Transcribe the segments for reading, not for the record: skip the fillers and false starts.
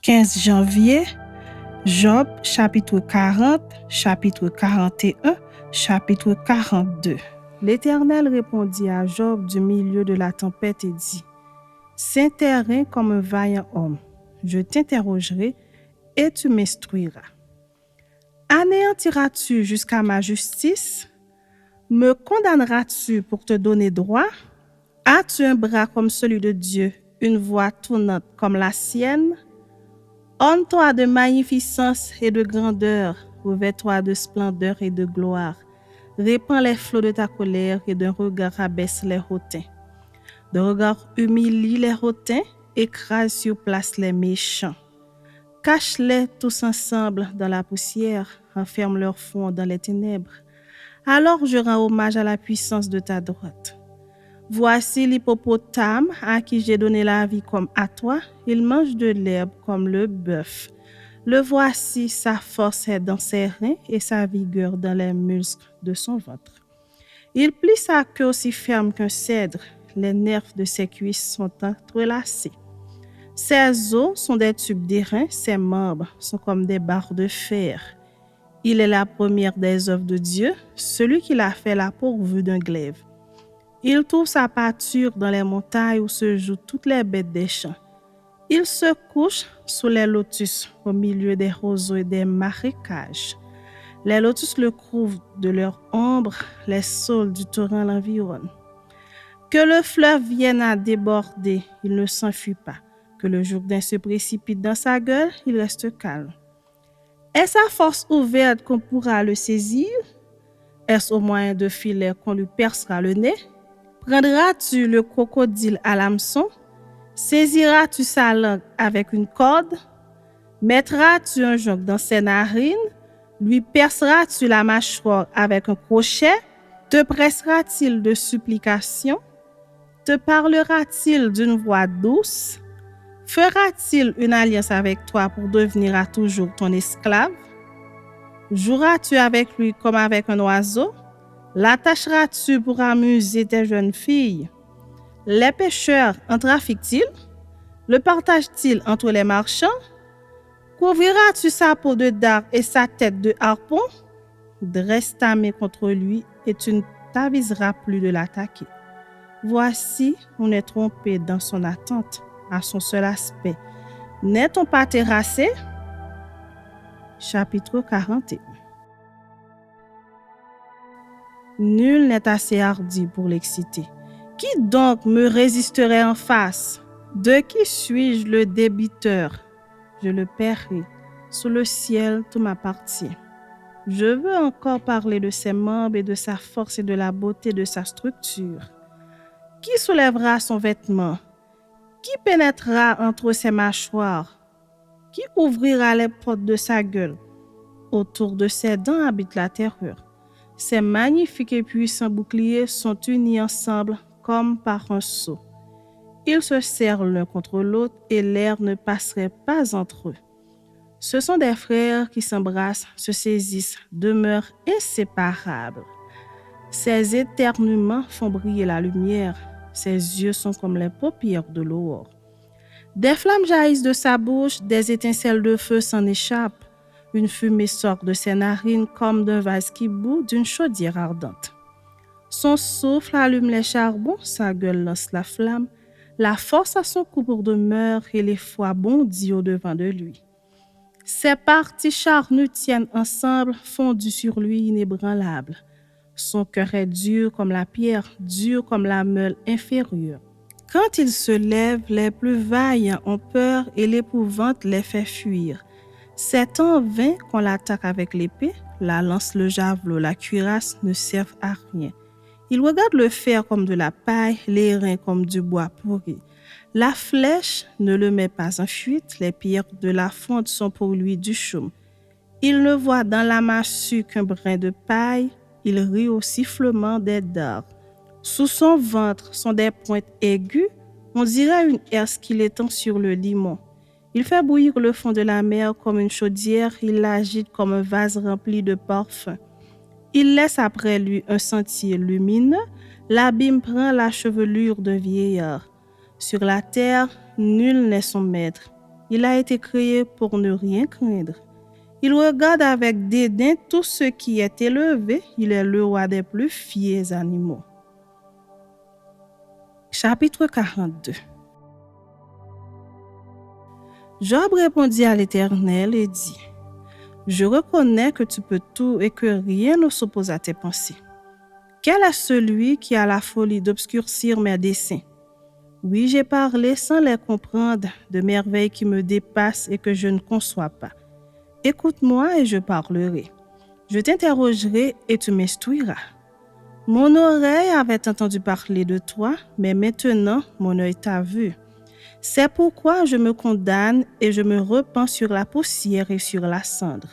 15 janvier, Job, chapitre 40, chapitre 41, chapitre 42. L'Éternel répondit à Job du milieu de la tempête et dit: « Saint terrain comme un vaillant homme, je t'interrogerai et tu m'instruiras. Anéantiras-tu jusqu'à ma justice? Me condamneras-tu pour te donner droit? As-tu un bras comme celui de Dieu, une voix tournante comme la sienne? Orne-toi de magnificence et de grandeur, revêt-toi de splendeur et de gloire. Répands les flots de ta colère et d'un regard abaisse les hautains. De regard humilie les hautains, écrase sur place les méchants. Cache-les tous ensemble dans la poussière, enferme leur front dans les ténèbres. Alors je rends hommage à la puissance de ta droite. Voici l'hippopotame à qui j'ai donné la vie comme à toi. Il mange de l'herbe comme le bœuf. Le voici, sa force est dans ses reins et sa vigueur dans les muscles de son ventre. Il plie sa queue aussi ferme qu'un cèdre. Les nerfs de ses cuisses sont entrelacés. Ses os sont des tubes d'airain, ses membres sont comme des barres de fer. Il est la première des œuvres de Dieu, celui qui l'a fait l'a pourvu d'un glaive. Il trouve sa pâture dans les montagnes où se jouent toutes les bêtes des champs. Il se couche sous les lotus au milieu des roseaux et des marécages. Les lotus le couvrent de leur ombre, les saules du torrent l'environnent. Que le fleuve vienne à déborder, il ne s'enfuit pas. Que le Jourdain se précipite dans sa gueule, il reste calme. Est-ce à force ouverte qu'on pourra le saisir? Est-ce au moyen de filets qu'on lui percera le nez? Prendras-tu le crocodile à l'hameçon? Saisiras-tu sa langue avec une corde? Mettras-tu un jonc dans ses narines? Lui perceras-tu la mâchoire avec un crochet? Te pressera-t-il de supplications? Te parlera-t-il d'une voix douce? Fera-t-il une alliance avec toi pour devenir à toujours ton esclave? Joueras-tu avec lui comme avec un oiseau? L'attacheras-tu pour amuser tes jeunes filles? Les pêcheurs en trafiquent-ils? Le partagent-ils entre les marchands? Couvriras-tu sa peau de dard et sa tête de harpon? Dresse ta main contre lui et tu ne t'aviseras plus de l'attaquer. Voici, on est trompé dans son attente, à son seul aspect. N'est-on pas terrassé? Chapitre 41. Nul n'est assez hardi pour l'exciter. Qui donc me résisterait en face? De qui suis-je le débiteur? Je le paierai. Sous le ciel, tout m'appartient. Je veux encore parler de ses membres et de sa force et de la beauté de sa structure. Qui soulèvera son vêtement? Qui pénétrera entre ses mâchoires? Qui ouvrira les portes de sa gueule? Autour de ses dents habite la terreur. Ces magnifiques et puissants boucliers sont unis ensemble comme par un sceau. Ils se serrent l'un contre l'autre et l'air ne passerait pas entre eux. Ce sont des frères qui s'embrassent, se saisissent, demeurent inséparables. Ces éternuements font briller la lumière. Ses yeux sont comme les paupières de l'aurore. Des flammes jaillissent de sa bouche, des étincelles de feu s'en échappent. Une fumée sort de ses narines comme d'un vase qui bout d'une chaudière ardente. Son souffle allume les charbons, sa gueule lance la flamme. La force à son cou pour demeure et les foies bondissent au-devant de lui. Ses parties charnues tiennent ensemble, fondues sur lui inébranlables. Son cœur est dur comme la pierre, dur comme la meule inférieure. Quand il se lève, les plus vaillants ont peur et l'épouvante les fait fuir. C'est en vain qu'on l'attaque avec l'épée, la lance, le javelot, la cuirasse ne servent à rien. Il regarde le fer comme de la paille, les reins comme du bois pourri. La flèche ne le met pas en fuite, les pierres de la fonte sont pour lui du chaume. Il ne voit dans la massue qu'un brin de paille, il rit au sifflement des dards. Sous son ventre sont des pointes aiguës, on dirait une herse qu'il étend sur le limon. Il fait bouillir le fond de la mer comme une chaudière, il l'agite comme un vase rempli de parfums. Il laisse après lui un sentier lumineux, l'abîme prend la chevelure d'un vieillard. Sur la terre, nul n'est son maître. Il a été créé pour ne rien craindre. Il regarde avec dédain tout ce qui est élevé. Il est le roi des plus fiers animaux. Chapitre 42. Job répondit à l'Éternel et dit, « Je reconnais que tu peux tout et que rien ne s'oppose à tes pensées. Quel est celui qui a la folie d'obscurcir mes desseins? Oui, j'ai parlé sans les comprendre, de merveilles qui me dépassent et que je ne conçois pas. Écoute-moi et je parlerai. Je t'interrogerai et tu m'instruiras. Mon oreille avait entendu parler de toi, mais maintenant mon œil t'a vu. C'est pourquoi je me condamne et je me repens sur la poussière et sur la cendre. »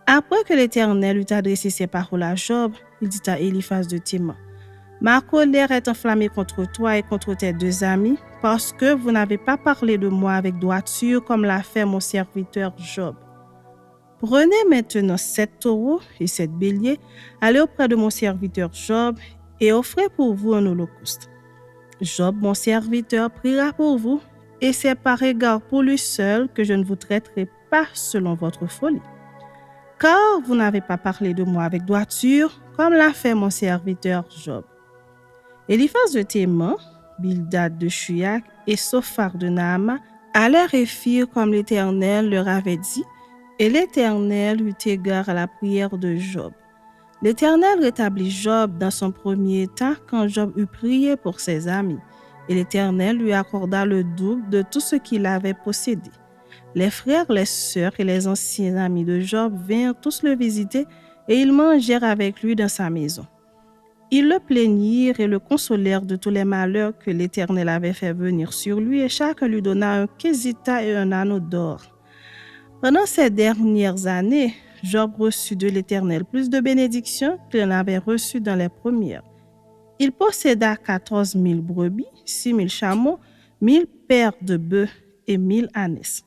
Après que l'Éternel eut adressé ses paroles à Job, il dit à Eliphaz de Théman, « Ma colère est enflammée contre toi et contre tes deux amis, parce que vous n'avez pas parlé de moi avec droiture comme l'a fait mon serviteur Job. Prenez maintenant 7 taureaux et 7 béliers, allez auprès de mon serviteur Job et offrez pour vous un holocauste. Job, mon serviteur, priera pour vous, et c'est par égard pour lui seul que je ne vous traiterai pas selon votre folie. Car vous n'avez pas parlé de moi avec droiture, comme l'a fait mon serviteur Job. » Eliphaz de Théman, Bildad de Shuyak et Sophar de Naama allèrent et firent comme l'Éternel leur avait dit, et l'Éternel eut égard à la prière de Job. L'Éternel rétablit Job dans son premier état quand Job eut prié pour ses amis, et l'Éternel lui accorda le double de tout ce qu'il avait possédé. Les frères, les sœurs et les anciens amis de Job vinrent tous le visiter et ils mangèrent avec lui dans sa maison. Ils le plaignirent et le consolèrent de tous les malheurs que l'Éternel avait fait venir sur lui et chacun lui donna un quesita et un anneau d'or. Pendant ces dernières années, Job reçut de l'Éternel plus de bénédictions qu'il en avait reçues dans les premières. Il posséda 14 000 brebis, 6 000 chameaux, 1 000 paires de bœufs et 1 000 ânesses.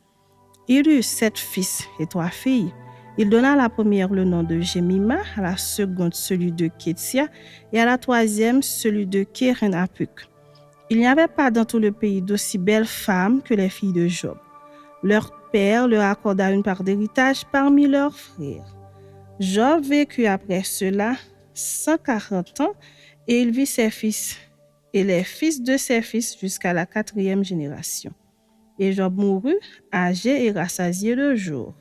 Il eut 7 fils et 3 filles. Il donna à la première le nom de Jemima, à la seconde celui de Kétia et à la troisième celui de Kéren-Apuk. Il n'y avait pas dans tout le pays d'aussi belles femmes que les filles de Job. Leur père leur accorda une part d'héritage parmi leurs frères. Job vécut après cela 140 ans et il vit ses fils et les fils de ses fils jusqu'à la 4e génération. Et Job mourut, âgé et rassasié de jours.